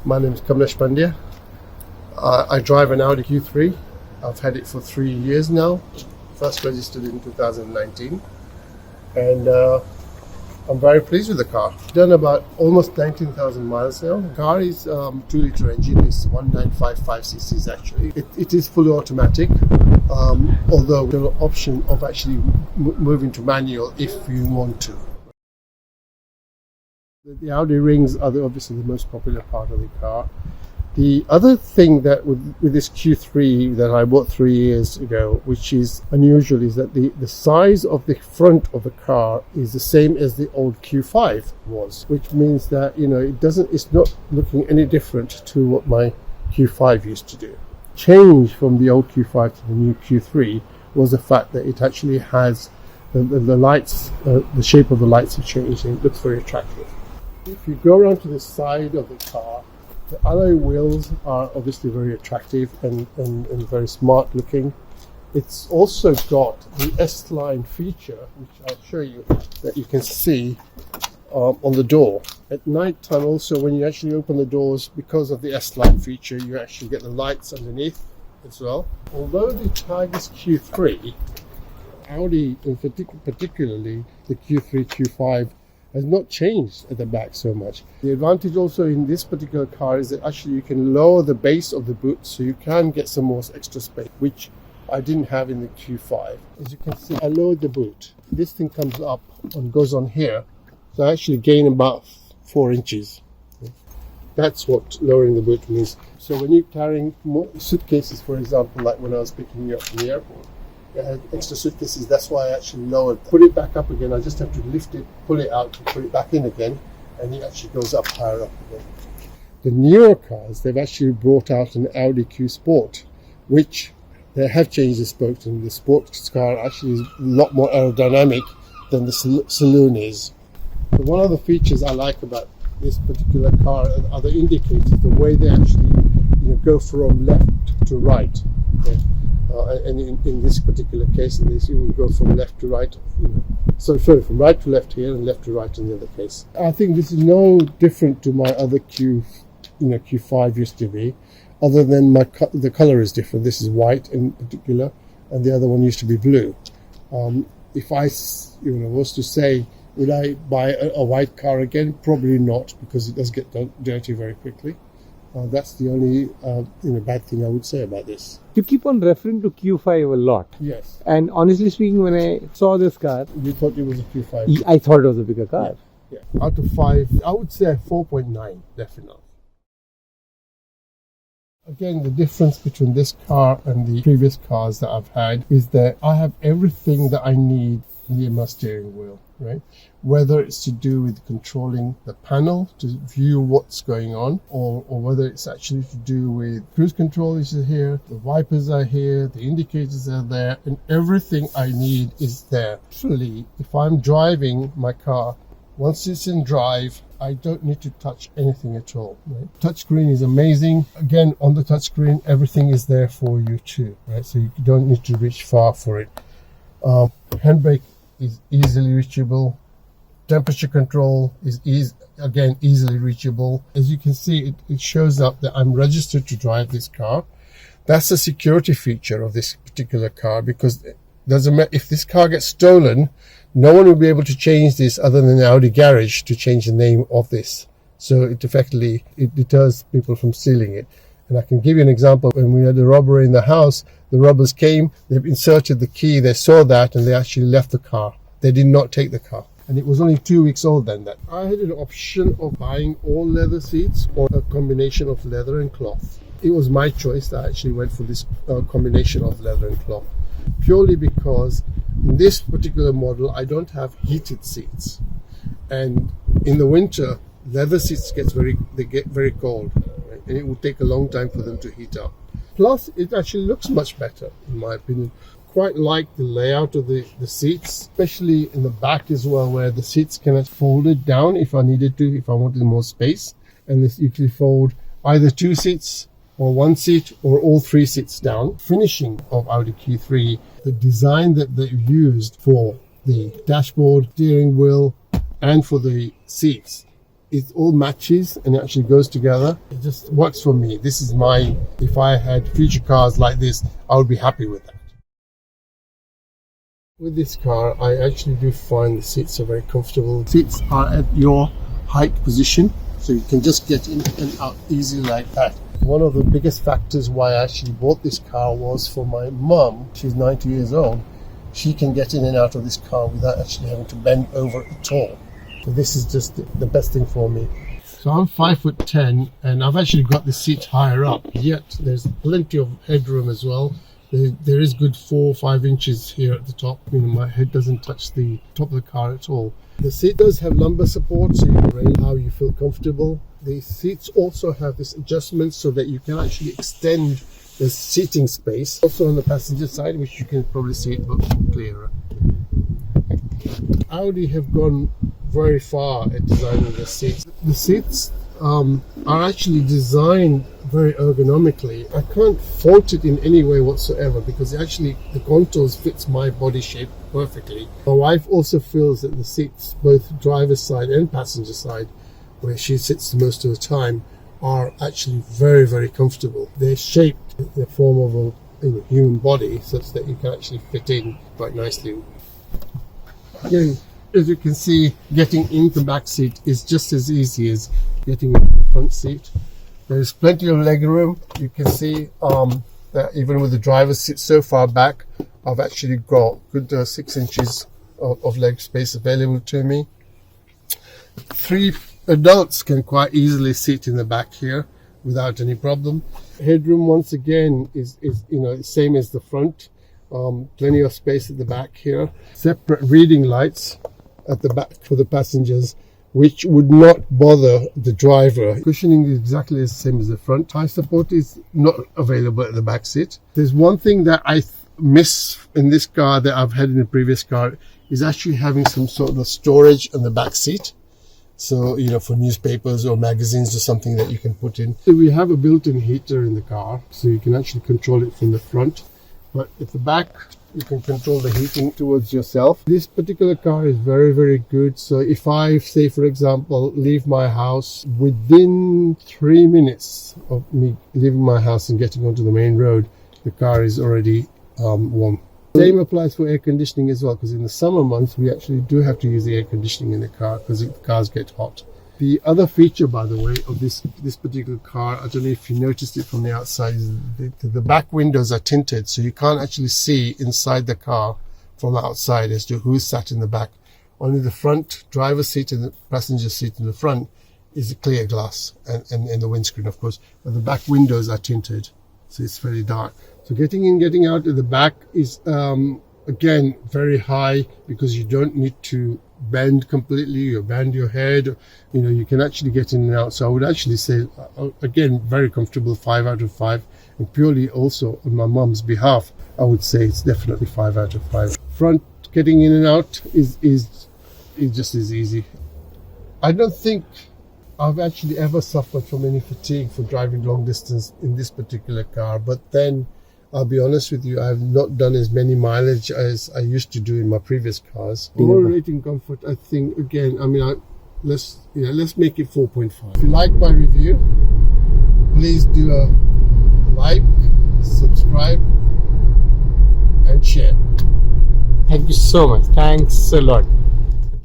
My name is Kamlesh Pandya. I drive an Audi Q3. I've had it for 3 years now. First registered in 2019. And I'm very pleased with the car. Done about almost 19,000 miles now. The car is 2-litre engine. It's 1955 cc's actually. It is fully automatic, although there's an option of actually moving to manual if you want to. The Audi rings are obviously the most popular part of the car. The other thing that with this Q3 that I bought 3 years ago, which is unusual, is that the size of the front of the car is the same as the old Q5 was, which means that it's not looking any different to what my Q5 used to do. Change from the old Q5 to the new Q3 was the fact that it actually has the lights, the shape of the lights have changed, and it looks very attractive. If you go around to the side of the car, the alloy wheels are obviously very attractive and very smart looking. It's also got the S-line feature, which I'll show you, that you can see on the door. At night time also, when you actually open the doors, because of the S-line feature, you actually get the lights underneath as well. Although the tag is Q3, Audi, particularly the Q3, Q5, has not changed at the back so much. The advantage also in this particular car is that actually you can lower the base of the boot, so you can get some more extra space, which I didn't have in the Q5. As you can see, I lowered the boot. This thing comes up and goes on here, so I actually gain about 4 inches. That's what lowering the boot means. So when you're carrying more suitcases, for example, like when I was picking you up from the airport, extra suitcases, that's why I actually lowered. Put it back up again, I just have to lift it, pull it out, and put it back in again, and it actually goes up higher up again. The newer cars, they've actually brought out an Audi Q Sport, which they have changed the spokes, and the sports car actually is a lot more aerodynamic than the saloon is. So one of the features I like about this particular car are the indicators, the way they actually go from left to right. Okay? And in this particular case, you will go from left to right. From right to left here and left to right in the other case. I think this is no different to my other Q5 used to be, other than the color is different. This is white in particular, and the other one used to be blue. If I was to say, would I buy a white car again? Probably not, because it does get dirty very quickly. That's the only bad thing I would say about this. You keep on referring to Q5 a lot. Yes. And honestly speaking, when I saw this car, you thought it was a Q5? I thought it was a bigger car. Yeah. Out of 5, I would say 4.9, definitely. Again, the difference between this car and the previous cars that I've had is that I have everything that I need in my steering wheel, right? Whether it's to do with controlling the panel to view what's going on, or whether it's actually to do with cruise control is here, the wipers are here, the indicators are there, and everything I need is there. Actually, if I'm driving my car, once it's in drive, I don't need to touch anything at all. Right? Touchscreen is amazing. Again, on the touchscreen, everything is there for you too, right? So you don't need to reach far for it. Handbrake is easily reachable. Temperature control is easily reachable. As you can see, it shows up that I'm registered to drive this car. That's a security feature of this particular car, because it doesn't matter if this car gets stolen, no one will be able to change this other than the Audi garage to change the name of this. So it deters people from stealing it. And I can give you an example. When we had a robbery in the house, the robbers came, they've inserted the key, they saw that, and they actually left the car. They did not take the car. And it was only 2 weeks old then. That I had an option of buying all leather seats or a combination of leather and cloth. It was my choice that I actually went for this combination of leather and cloth, purely because in this particular model, I don't have heated seats. And in the winter, leather seats get very cold, right? And it would take a long time for them to heat up. Plus, it actually looks much better, in my opinion. Quite like the layout of the seats, especially in the back as well, where the seats can be folded down if I needed to, if I wanted more space. And this you can fold either 2 seats or 1 seat or all 3 seats down. Finishing of Audi Q3, the design that they used for the dashboard, steering wheel, and for the seats it all matches and it actually goes together. It just works for me. This is my, if I had future cars like this, I would be happy with that. With this car, I actually do find the seats are very comfortable. Seats are at your height position, so you can just get in and out easily like that. One of the biggest factors why I actually bought this car was for my mum. She's 90 years old. She can get in and out of this car without actually having to bend over at all. So this is just the best thing for me. So I'm 5'10" and I've actually got the seat higher up, yet there's plenty of headroom as well. There is good 4 or 5 inches here at the top. You know, my head doesn't touch the top of the car at all. The seat does have lumbar support, so you can arrange how you feel comfortable. The seats also have this adjustment so that you can actually extend the seating space. Also on the passenger side, which you can probably see it but clearer. Audi have gone very far at designing the seats. The seats are actually designed very ergonomically. I can't fault it in any way whatsoever because actually the contours fits my body shape perfectly. My wife also feels that the seats, both driver's side and passenger side, where she sits most of the time, are actually very, very comfortable. They're shaped in the form of a human body such that you can actually fit in quite nicely. Again, as you can see, getting into the back seat is just as easy as getting in the front seat. There's plenty of leg room. You can see that even with the driver's seat so far back, I've actually got good 6 inches of leg space available to me. 3 adults can quite easily sit in the back here without any problem. Headroom once again is same as the front. Plenty of space at the back here. Separate reading lights at the back for the passengers, which would not bother the driver. Cushioning is exactly the same as the front. Thigh support is not available at the back seat. There's one thing that I miss in this car that I've had in the previous car is actually having some sort of storage on the back seat. So, for newspapers or magazines or something that you can put in. So we have a built-in heater in the car, so you can actually control it from the front. But at the back, you can control the heating towards yourself. This particular car is very, very good. So if I, say, for example, leave my house, within 3 minutes of me leaving my house and getting onto the main road, the car is already warm. Same applies for air conditioning as well, because in the summer months, we actually do have to use the air conditioning in the car because the cars get hot. The other feature, by the way, of this particular car, I don't know if you noticed it from the outside, is the back windows are tinted, so you can't actually see inside the car from outside as to who's sat in the back. Only the front driver's seat and the passenger seat in the front is a clear glass, and the windscreen, of course, but the back windows are tinted, so it's very dark. So getting in, getting out at the back is, again, very high because you don't need to bend completely or bend your head. You can actually get in and out. So I would actually say, again, very comfortable, 5 out of 5. And purely also on my mum's behalf, I would say it's definitely 5 out of 5. Front getting in and out is just as easy. I don't think I've actually ever suffered from any fatigue for driving long distance in this particular car, but then I'll be honest with you, I've not done as many mileage as I used to do in my previous cars. Overall rating comfort, I think, again, let's make it 4.5. If you like my review, please do a like, subscribe, and share. Thank you so much. Thanks a lot.